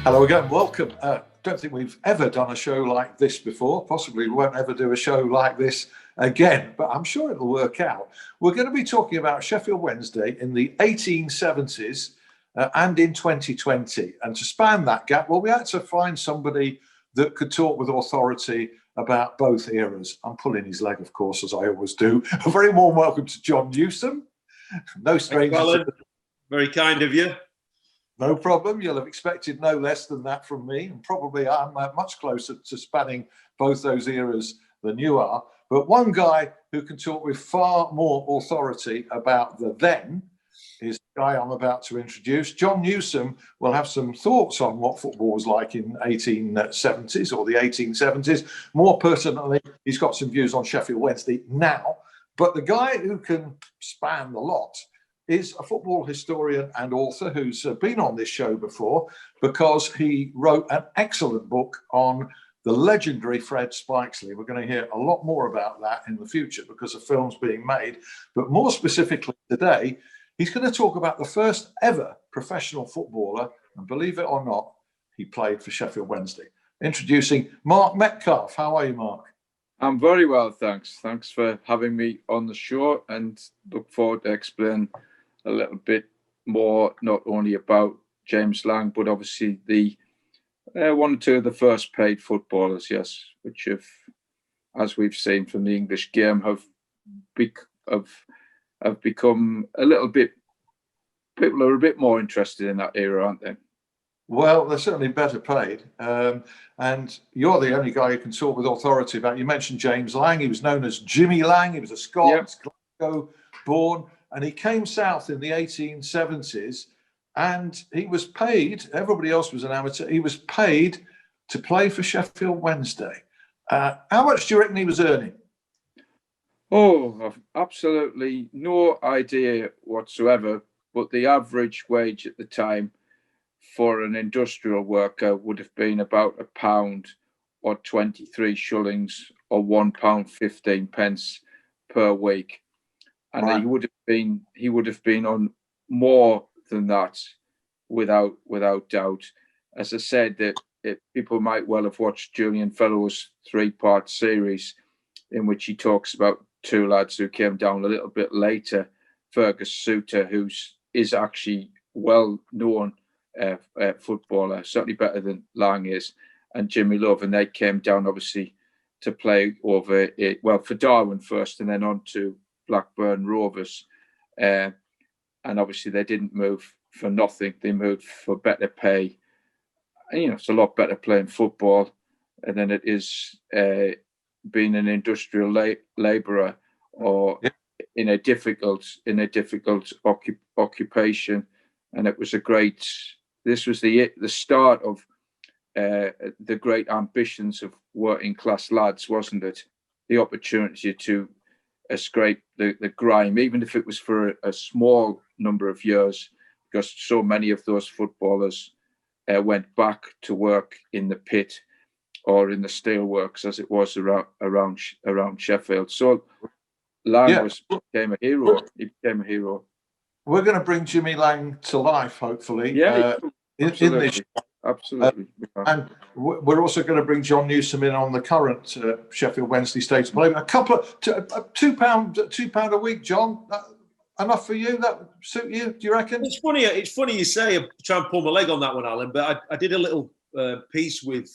Hello again, welcome. Don't think we've ever done a show like this before. Possibly we won't ever do a show like this again, but I'm sure it'll work out. We're going to be talking about Sheffield Wednesday in the 1870s and in 2020. And to span that gap, well, we had to find somebody that could talk with authority about both eras. I'm pulling his leg, of course, as I always do. A very warm welcome to Jon Newsome. No stranger. Very kind of you. No problem. You'll have expected no less than that from me. And probably I'm much closer to spanning both those eras than you are. But one guy who can talk with far more authority about the then is the guy I'm about to introduce. Jon Newsome will have some thoughts on what football was like in 1870s or the 1870s. More pertinently, he's got some views on Sheffield Wednesday now. But the guy who can span the lot is a football historian and author who's been on this show before because he wrote an excellent book on the legendary Fred Spikesley. We're going to hear a lot more about that in the future because a film's being made. But more specifically today, he's going to talk about the first ever professional footballer, and believe it or not, he played for Sheffield Wednesday. Introducing Mark Metcalf. How are you, Mark? I'm very well, thanks. Thanks for having me on the show, and look forward to explain a little bit more, not only about James Lang, but obviously the one or two of the first paid footballers, yes, which have, as we've seen from the English game, have become a little bit, people are a bit more interested in that era, aren't they? Well, they're certainly better paid. And you're the only guy who can talk with authority about, you mentioned James Lang. He was known as Jimmy Lang. He was a Scot, yep. Glasgow born. And he came south in the 1870s and he was paid, everybody else was an amateur, he was paid to play for Sheffield Wednesday. How much do you reckon he was earning? Oh, I've absolutely no idea whatsoever, but the average wage at the time for an industrial worker would have been about £1 or 23 shillings or £1.15 per week. And right. he would have been on more than that, without doubt. As I said, that people might well have watched Julian Fellowes' 3-part series, in which he talks about two lads who came down a little bit later. Fergus Suter, who is actually well known footballer, certainly better than Lang is, and Jimmy Love, and they came down obviously to play over for Darwin first, and then on to Blackburn Rovers, and obviously they didn't move for nothing. They moved for better pay. And, it's a lot better playing football than it is being an industrial labourer or in a difficult occupation. And it was this was the start of the great ambitions of working class lads, wasn't it? The opportunity to scrape the grime, even if it was for a small number of years, because so many of those footballers went back to work in the pit or in the steelworks, as it was around Sheffield. So Lang became a hero. He became a hero. We're going to bring Jimmy Lang to life, hopefully. Yeah, in this. Absolutely. And we're also going to bring Jon Newsome in on the current Sheffield Wednesday state of play. A couple of £2 a week, John. Enough for you? That suit you? Do you reckon? It's funny you say. I'm trying to pull my leg on that one, Alan. But I did a little piece with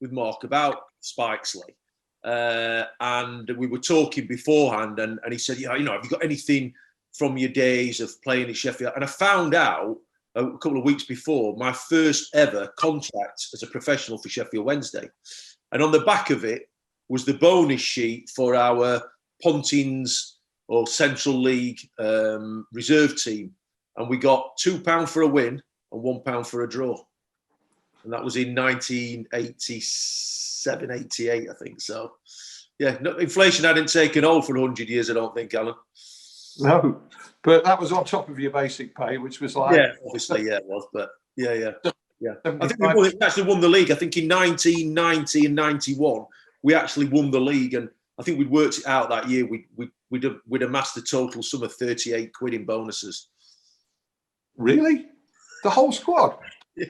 Mark about Spikesley, and we were talking beforehand, and he said, have you got anything from your days of playing at Sheffield? And I found out a couple of weeks before my first ever contract as a professional for Sheffield Wednesday. And on the back of it was the bonus sheet for our Pontins or Central League reserve team. And we got £2 for a win and £1 for a draw. And that was in 1987, 88, I think. So, yeah, inflation hadn't taken hold for 100 years, I don't think, Alan. No, but that was on top of your basic pay, which was like... Yeah, obviously, yeah, it was, but yeah. I think we actually won the league. I think in 1990 and 91, we actually won the league, and I think we'd worked it out that year. We'd amassed a total sum of 38 quid in bonuses. Really? The whole squad? Yeah.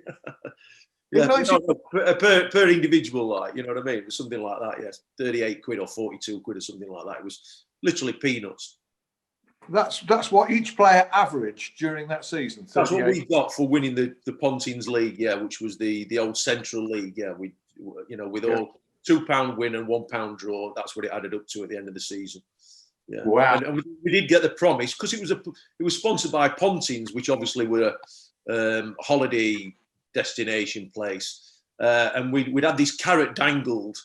Yeah, per individual, like, you know what I mean? It was something like that, yes. 38 quid or 42 quid or something like that. It was literally peanuts. That's what each player averaged during that season. 38. That's what we got for winning the Pontins League, yeah, which was the old Central League, yeah. We, you know, with all £2 win and £1 draw, that's what it added up to at the end of the season. Yeah. Wow. And we did get the promise because it was sponsored by Pontins, which obviously were a holiday destination place, and we'd had this carrot dangled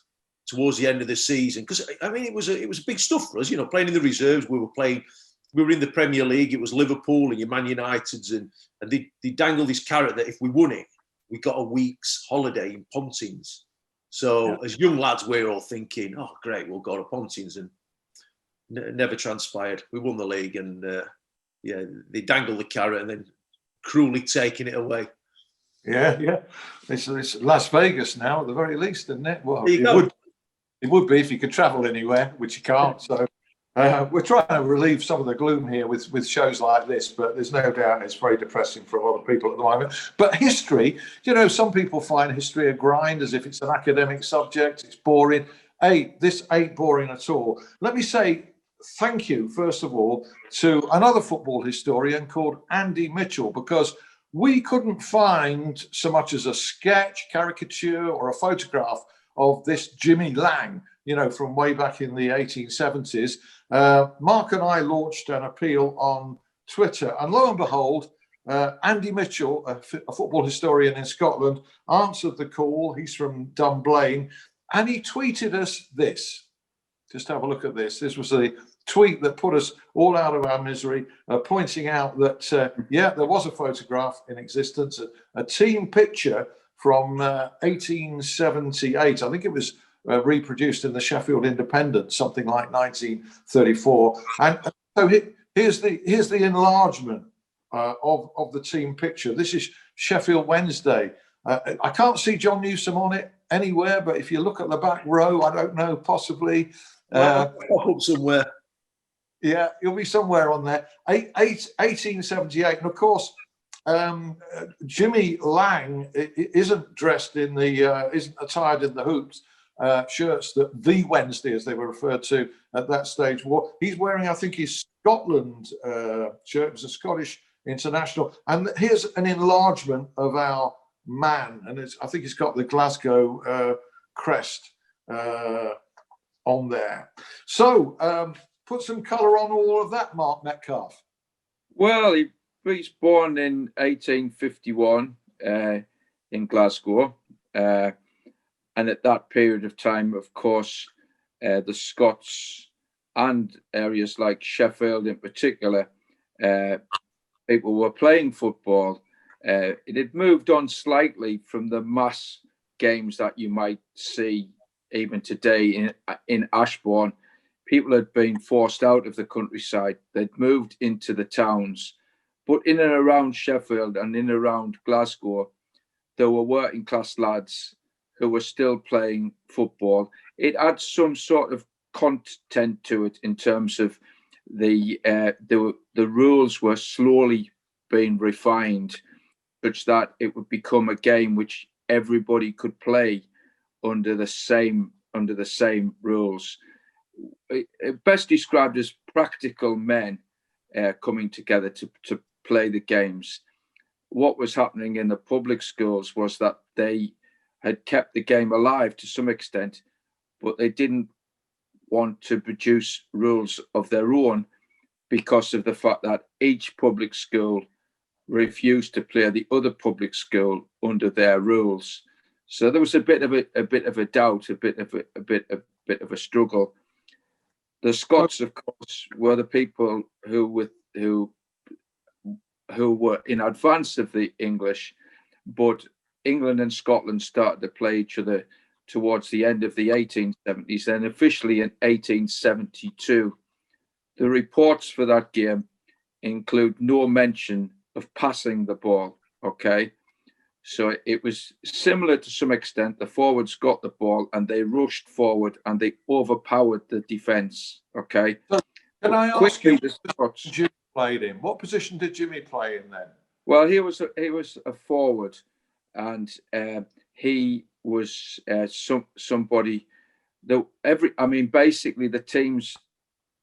towards the end of the season because I mean it was big stuff for us, you know, playing in the reserves. We were in the Premier League. It was Liverpool and your Man Uniteds, and they dangled this carrot that if we won it, we got a week's holiday in Pontins. So as young lads, we're all thinking, oh great, we'll go to Pontins, and never transpired. We won the league, and they dangled the carrot and then cruelly taking it away. Yeah. It's Las Vegas now, at the very least, isn't it? Well, it would be if you could travel anywhere, which you can't. So we're trying to relieve some of the gloom here with shows like this, but there's no doubt it's very depressing for a lot of people at the moment. But history, you know, some people find history a grind, as if it's an academic subject. It's boring. This ain't boring at all. Let me say thank you, first of all, to another football historian called Andy Mitchell, because we couldn't find so much as a sketch, caricature, or a photograph of this Jimmy Lang, you know, from way back in the 1870s. Mark and I launched an appeal on Twitter, and lo and behold, Andy Mitchell, a football historian in Scotland, answered the call. He's from Dunblane, and he tweeted us this. Just have a look at this. This was a tweet that put us all out of our misery, pointing out that, there was a photograph in existence, a team picture from 1878. I think it was reproduced in the Sheffield Independent, something like 1934. And so here's the enlargement of the team picture. This is Sheffield Wednesday. I can't see Jon Newsome on it anywhere, but if you look at the back row, I don't know, possibly. Somewhere. Yeah, he'll be somewhere on there. 1878, and of course, Jimmy Lang isn't dressed in isn't attired in the hoops shirts that the Wednesday, as they were referred to at that stage, wore. He's wearing, I think, his Scotland shirt. It was a Scottish international, and here's an enlargement of our man, and I think it's got the Glasgow crest on there. So put some colour on all of that, Mark Metcalf. Well, he was born in 1851 in Glasgow, and at that period of time, of course, the Scots and areas like Sheffield in particular, people were playing football. It had moved on slightly from the mass games that you might see even today in Ashbourne. People had been forced out of the countryside. They'd moved into the towns. But in and around Sheffield and in and around Glasgow, there were working class lads who were still playing football. It had some sort of content to it in terms of the rules were slowly being refined such that it would become a game which everybody could play under the same rules. Best described as practical men coming together to play the games. What was happening in the public schools was that they had kept the game alive to some extent, but they didn't want to produce rules of their own because of the fact that each public school refused to play the other public school under their rules. So there was a bit of a doubt, a bit of a struggle. The Scots, of course, were the people who were in advance of the English, but England and Scotland started to play each other towards the end of the 1870s, and officially in 1872. The reports for that game include no mention of passing the ball, okay? So it was similar to some extent. The forwards got the ball and they rushed forward and they overpowered the defence, okay? So can I ask you, what position Jimmy played in? What position did Jimmy play in then? Well, he was a forward, and he was somebody that basically the teams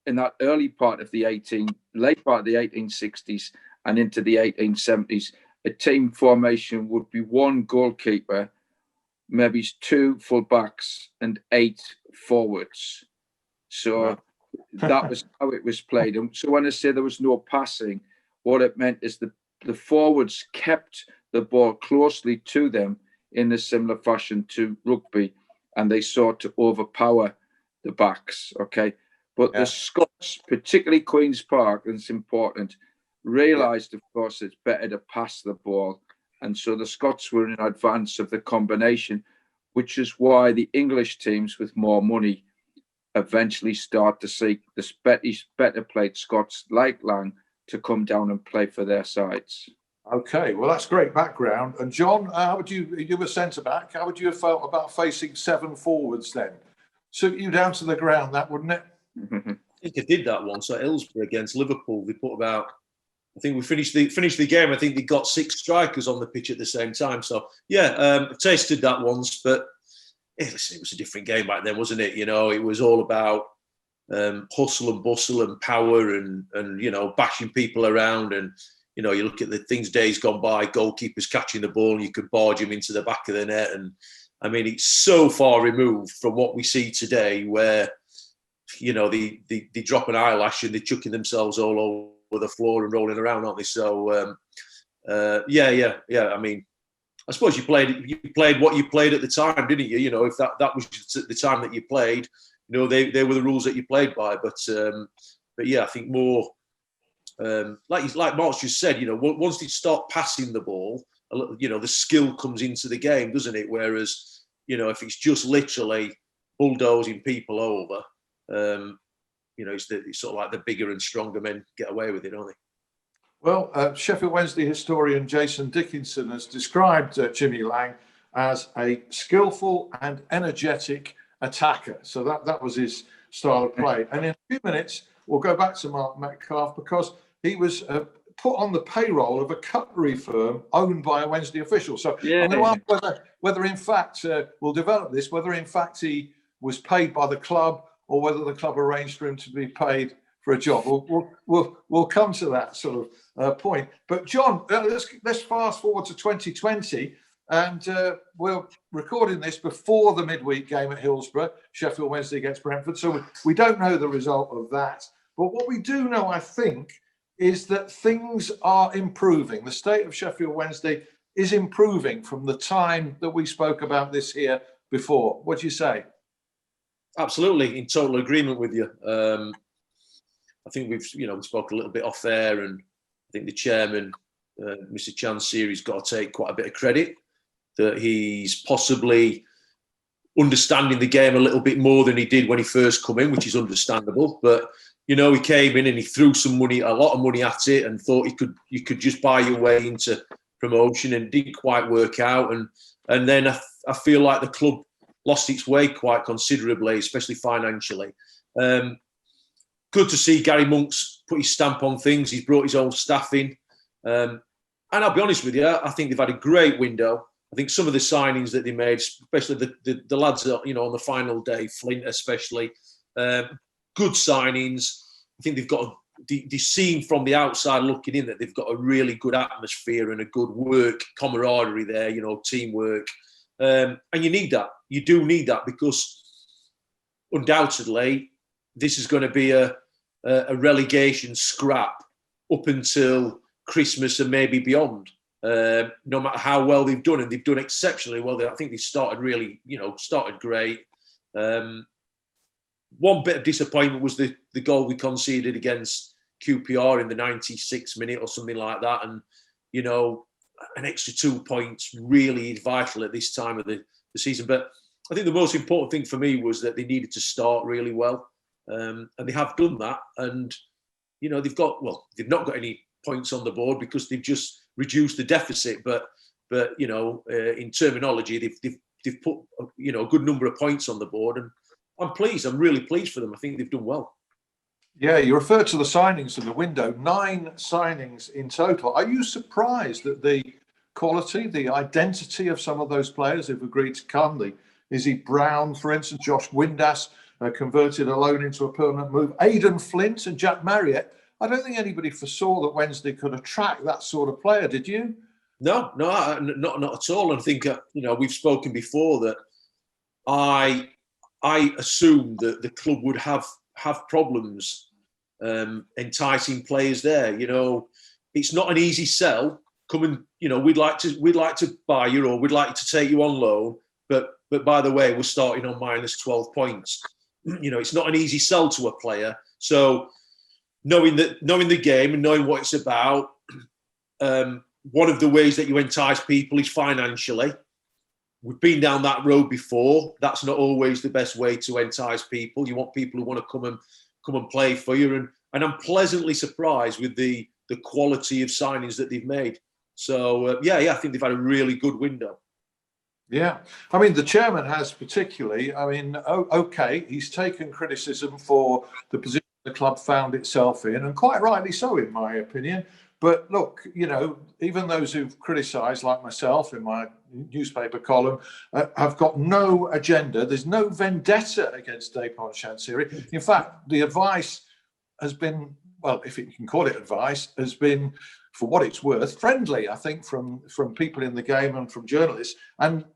in that late part of the 1860s and into the 1870s, a team formation would be one goalkeeper, maybe 2 full-backs and 8 forwards. So that was how it was played. And so when I say there was no passing, what it meant is the forwards kept the ball closely to them in a similar fashion to rugby, and they sought to overpower the backs, okay? But the Scots, particularly Queen's Park, and it's important, realised, of course, it's better to pass the ball. And so the Scots were in advance of the combination, which is why the English teams with more money eventually start to seek the better played Scots like Lang to come down and play for their sides. Okay, well, that's great background. And John, how would you were centre back, how would you have felt about facing 7 forwards then? Suit you down to the ground, that, wouldn't it? I think I did that once at Hillsborough against Liverpool. They put about, I think we finished the game. I think they got 6 strikers on the pitch at the same time. So yeah, I tasted that once, but listen, it was a different game back then, wasn't it? You know, it was all about hustle and bustle and power and you know, bashing people around. And you know, you look at the things days gone by, goalkeepers catching the ball and you could barge him into the back of the net. And I mean, it's so far removed from what we see today, where you know they drop an eyelash and they're chucking themselves all over the floor and rolling around, aren't they? So yeah. I mean, I suppose you played what you played at the time, didn't you? You know, if that was the time that you played, you know, they were the rules that you played by. But yeah, I think more like Mark's just said, you know, once they start passing the ball, you know, the skill comes into the game, doesn't it? Whereas, you know, if it's just literally bulldozing people over, you know, it's sort of like the bigger and stronger men get away with it, don't they? Well, Sheffield Wednesday historian Jason Dickinson has described Jimmy Lang as a skillful and energetic attacker. So that was his style of play. And in a few minutes, we'll go back to Mark Metcalfe, because he was put on the payroll of a cutlery firm owned by a Wednesday official. So I'm going to ask whether in fact, we'll develop this, whether in fact he was paid by the club or whether the club arranged for him to be paid for a job. We'll come to that sort of point. But John, let's fast forward to 2020, and we're recording this before the midweek game at Hillsborough, Sheffield Wednesday against Brentford. So we don't know the result of that. But what we do know, I think, is that things are improving. The state of Sheffield Wednesday is improving from the time that we spoke about this here before. What do you say? Absolutely, in total agreement with you. I think we spoke a little bit off there, and I think the chairman, Mr. Chansiri, has got to take quite a bit of credit that he's possibly understanding the game a little bit more than he did when he first come in, which is understandable. But you know, he came in and he threw a lot of money at it, and thought you could just buy your way into promotion, and it didn't quite work out. And then I feel like the club lost its way quite considerably, especially financially. Good to see Gary Monk's put his stamp on things. He's brought his own staff in. And I'll be honest with you, I think they've had a great window. I think some of the signings that they made, especially the lads, you know, on the final day, Flint especially, good signings. I think they've seen from the outside looking in that they've got a really good atmosphere and a good work camaraderie there, you know, teamwork. And you need that. You do need that, because undoubtedly this is going to be a relegation scrap up until Christmas and maybe beyond. No matter how well they've done, and they've done exceptionally well. I think they started great. One bit of disappointment was the goal we conceded against QPR in the 96th minute or something like that. And, you know, an extra 2 points really is vital at this time of the season. But I think the most important thing for me was that they needed to start really well. And they have done that. And, you know, they've not got any points on the board because they've just reduced the deficit. But you know, in terminology, they've put, you know, a good number of points on the board. And I'm pleased. I'm really pleased for them. I think they've done well. Yeah, you referred to the signings in the window, 9 signings in total. Are you surprised that the quality, the identity of some of those players who've agreed to come. The Izzy Brown, for instance, Josh Windass, converted a loan into a permanent move. Aidan Flint and Jack Marriott. I don't think anybody foresaw that Wednesday could attract that sort of player. Did you? No, not at all. And I think we've spoken before that I assumed that the club would have problems enticing players there. It's not an easy sell. Come and we'd like to buy you, or we'd like to take you on loan, but by the way, we're starting on minus 12 points. It's not an easy sell to a player. So knowing the game and knowing what it's about, one of the ways that you entice people is financially. We've been down that road before. That's not always the best way to entice people. You want people who want to come and play for you. And I'm pleasantly surprised with the quality of signings that they've made. So, I think they've had a really good window. Yeah. I mean, the chairman has particularly, okay, he's taken criticism for the position the club found itself in, and quite rightly so, in my opinion. But look, even those who've criticised, like myself in my newspaper column, have got no agenda. There's no vendetta against Dejphon Chansiri. In fact, the advice has been, well, if you can call it advice, has been, for what it's worth, friendly, I think, from people in the game and from journalists. And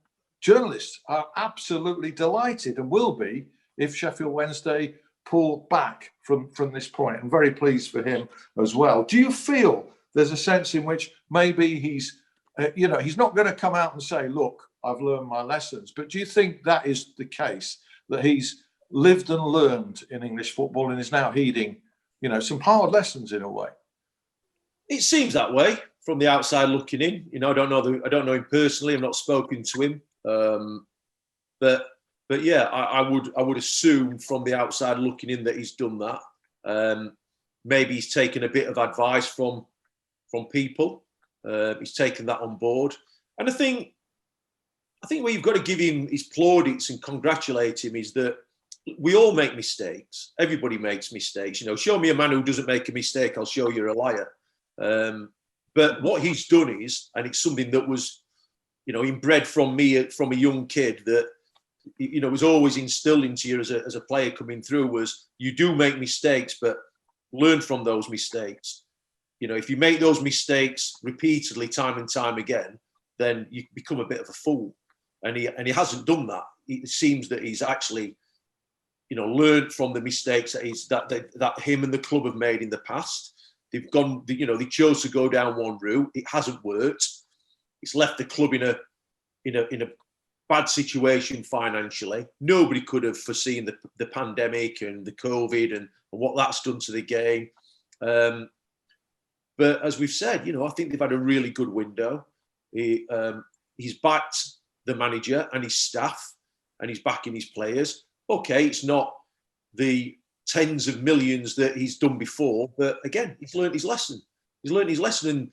journalists are absolutely delighted, and will be, if Sheffield Wednesday pull back from this point. I'm very pleased for him as well. Do you feel there's a sense in which maybe he's not going to come out and say, look, I've learned my lessons, but do you think that is the case, that he's lived and learned in English football and is now heeding, some hard lessons in a way? It seems that way from the outside looking in. I don't know him personally. I've not spoken to him, but yeah, I would assume from the outside looking in that he's done that. Maybe he's taken a bit of advice from people. He's taken that on board, and I think where you've got to give him his plaudits and congratulate him is that we all make mistakes. Everybody makes mistakes. Show me a man who doesn't make a mistake, I'll show you're a liar. But what he's done is, and it's something that was, inbred from me from a young kid, that was always instilled into you as a player coming through, was you do make mistakes, but learn from those mistakes. If you make those mistakes repeatedly, time and time again, then you become a bit of a fool. And he hasn't done that. It seems that he's actually, learned from the mistakes that him and the club have made in the past. They've gone, they chose to go down one route. It hasn't worked. It's left the club in a bad situation financially. Nobody could have foreseen the pandemic and the COVID and what that's done to the game. But as we've said, I think they've had a really good window. He's backed the manager and his staff, and he's backing his players. Okay, it's not the tens of millions that he's done before, but again, he's learned his lesson. And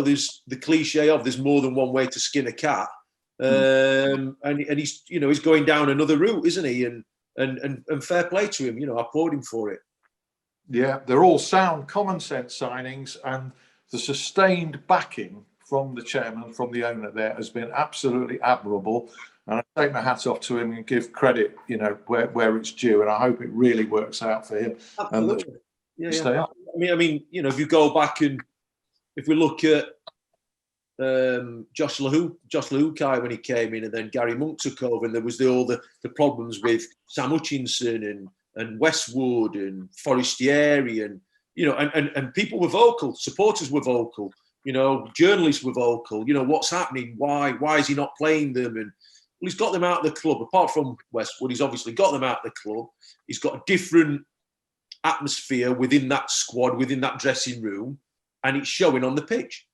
there's the cliche of there's more than one way to skin a cat. And he's he's going down another route, isn't he? And fair play to him. I applaud him for it. Yeah, they're all sound, common sense signings, and the sustained backing from the chairman, from the owner there, has been absolutely admirable. And I take my hat off to him and give credit, where it's due. And I hope it really works out for him. Absolutely. And stay up. I mean, if you go back and if we look at Josh Luhukay when he came in, and then Gary Monk took over, and there was all the problems with Sam Hutchinson and Westwood and Forestieri, and and people were vocal, supporters were vocal, journalists were vocal. What's happening? Why is he not playing them? And well, he's got them out of the club. Apart from Westwood, he's obviously got them out of the club. He's got a different atmosphere within that squad, within that dressing room, and it's showing on the pitch.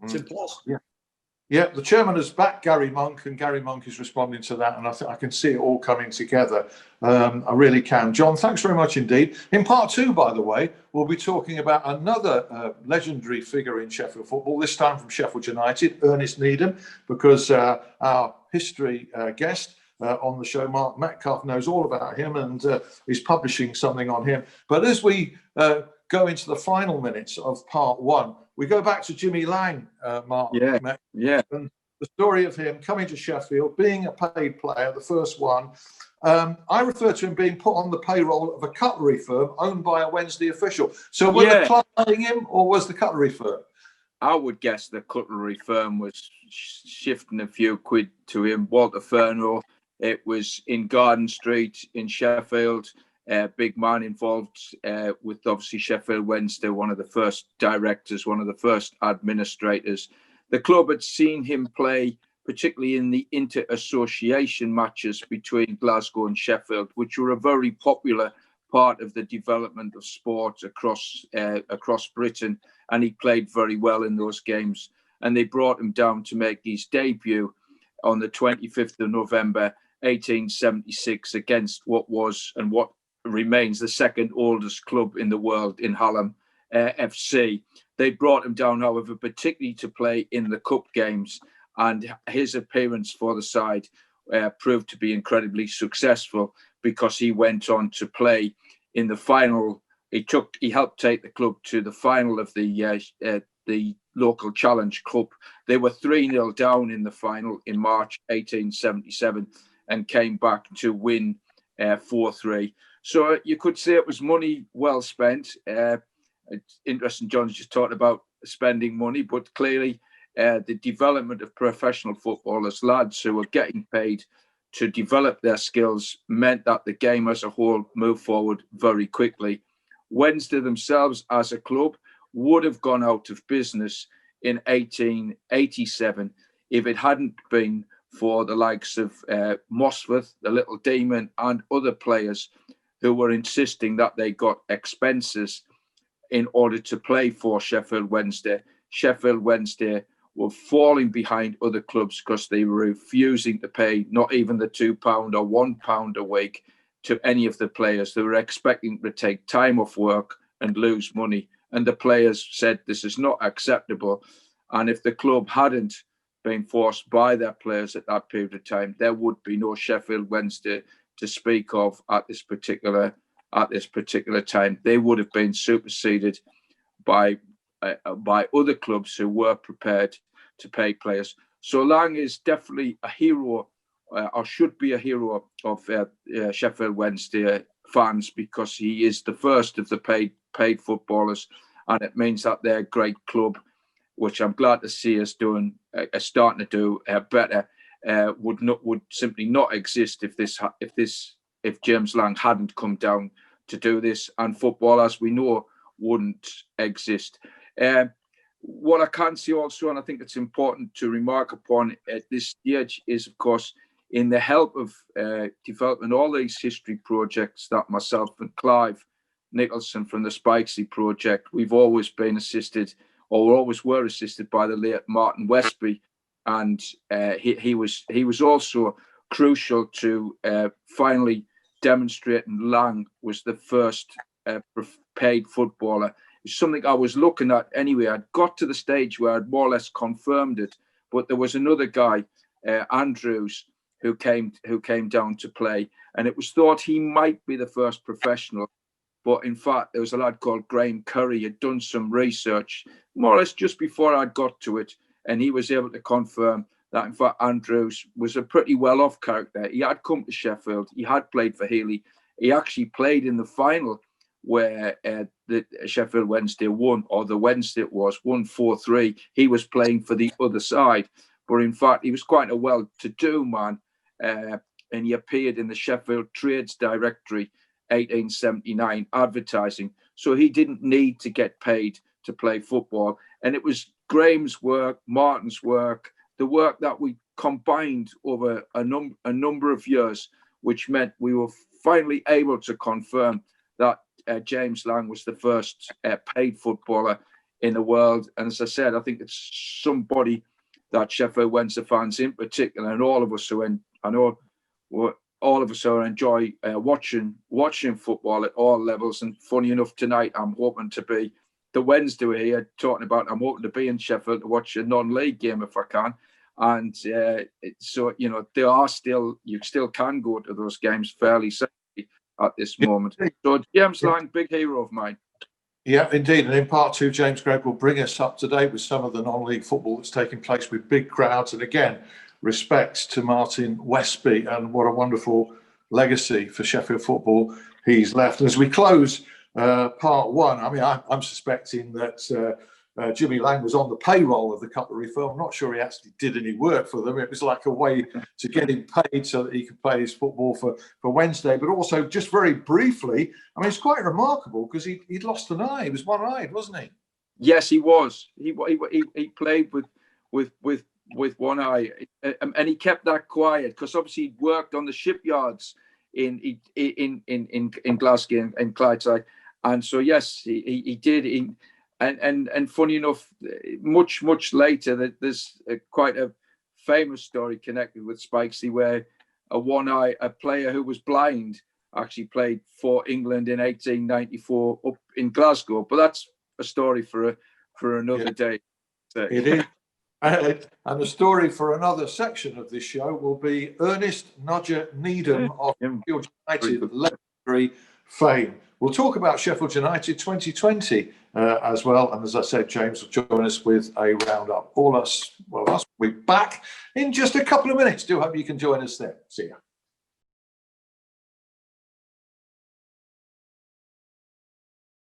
Simple as. Yeah, the chairman has backed Gary Monk, and Gary Monk is responding to that, and I think I can see it all coming together. I really can. John, thanks very much indeed. In part 2, by the way, we'll be talking about another legendary figure in Sheffield football, this time from Sheffield United, Ernest Needham, because our history guest on the show, Mark Metcalf, knows all about him and is publishing something on him. But as we go into the final minutes of part one, we go back to Jimmy Lang, Mark. Yeah. And the story of him coming to Sheffield, being a paid player, the first one. I refer to him being put on the payroll of a cutlery firm owned by a Wednesday official. So were the club paying him, or was the cutlery firm? I would guess the cutlery firm was shifting a few quid to him. Walter Furno, it was in Garden Street in Sheffield. Big man involved with obviously Sheffield Wednesday, one of the first directors, one of the first administrators. The club had seen him play, particularly in the inter-association matches between Glasgow and Sheffield, which were a very popular part of the development of sport across Britain, and he played very well in those games. And they brought him down to make his debut on the 25th of November 1876 against what was and what remains the second oldest club in the world in Hallam, FC. They brought him down, however, particularly to play in the cup games, and his appearance for the side proved to be incredibly successful because he went on to play in the final. He helped take the club to the final of the local Challenge Cup. They were 3-0 down in the final in March 1877 and came back to win 4-3. So you could say it was money well spent. It's interesting, John's just talked about spending money, but clearly the development of professional footballers, lads who were getting paid to develop their skills, meant that the game as a whole moved forward very quickly. Wednesday themselves as a club would have gone out of business in 1887 if it hadn't been for the likes of Mosforth, the Little Demon, and other players who were insisting that they got expenses in order to play for Sheffield Wednesday. Sheffield Wednesday were falling behind other clubs because they were refusing to pay not even the £2 or £1 a week to any of the players. They were expecting to take time off work and lose money. And the players said this is not acceptable. And if the club hadn't been forced by their players at that period of time, there would be no Sheffield Wednesday to speak of at this particular time. They would have been superseded by other clubs who were prepared to pay players. So Lang is definitely a hero, or should be a hero of Sheffield Wednesday fans, because he is the first of the paid footballers, and it means that their great club, which I'm glad to see us doing, starting to do better, would simply not exist if James Lang hadn't come down to do this, and football, as we know, wouldn't exist. What I can see also, and I think it's important to remark upon at this stage, is, of course, in the help of developing all these history projects that myself and Clive Nicholson from the Spikesley project, we've always been assisted, or always were assisted, by the late Martin Westby, and he was also crucial to finally demonstrating Lang was the first paid footballer. It's something I was looking at anyway. I'd got to the stage where I'd more or less confirmed it, but there was another guy, Andrews, who came down to play, and it was thought he might be the first professional. But in fact, there was a lad called Graham Curry had done some research more or less just before I'd got to it, and he was able to confirm that, in fact, Andrews was a pretty well-off character. He had come to Sheffield. He had played for Healy. He actually played in the final where the Sheffield Wednesday won, or the Wednesday it was, won 4-3. He was playing for the other side. But in fact, he was quite a well-to-do man, and he appeared in the Sheffield Trades Directory 1879 advertising. So he didn't need to get paid to play football. And it was Graham's work, Martin's work, the work that we combined over a number of years, which meant we were finally able to confirm that James Lang was the first paid footballer in the world. And as I said, I think it's somebody that Sheffield Wednesday fans in particular, and all of us who enjoy watching football at all levels. And funny enough, tonight I'm hoping to be the Wednesday we're here talking about. I'm hoping to be in Sheffield to watch a non-league game if I can. And so, you know, you still can go to those games fairly safely at this moment. So James Lang, big hero of mine. Yeah, indeed. And in part two, James Gregg will bring us up to date with some of the non-league football that's taking place with big crowds. And again, respects to Martin Westby and what a wonderful legacy for Sheffield football he's left. And as we close part one, I mean, I'm suspecting that Jimmy Lang was on the payroll of the cutlery firm. I'm not sure he actually did any work for them. It was like a way to get him paid so that he could play his football for Wednesday. But also, just very briefly, I mean, it's quite remarkable because he'd lost an eye. He was one-eyed, wasn't he? Yes, he was. He played with one eye, and he kept that quiet because obviously he worked on the shipyards in Glasgow and Clydeside, and so yes, he did. And funny enough, much later, there's quite a famous story connected with Spikesley where a player who was blind actually played for England in 1894 up in Glasgow. But that's a story for another day. It is. And the story for another section of this show will be Ernest Nudger Needham of Sheffield United legendary fame. We'll talk about Sheffield United 2020 as well. And as I said, James will join us with a roundup. Us will be back in just a couple of minutes. Do hope you can join us there. See ya.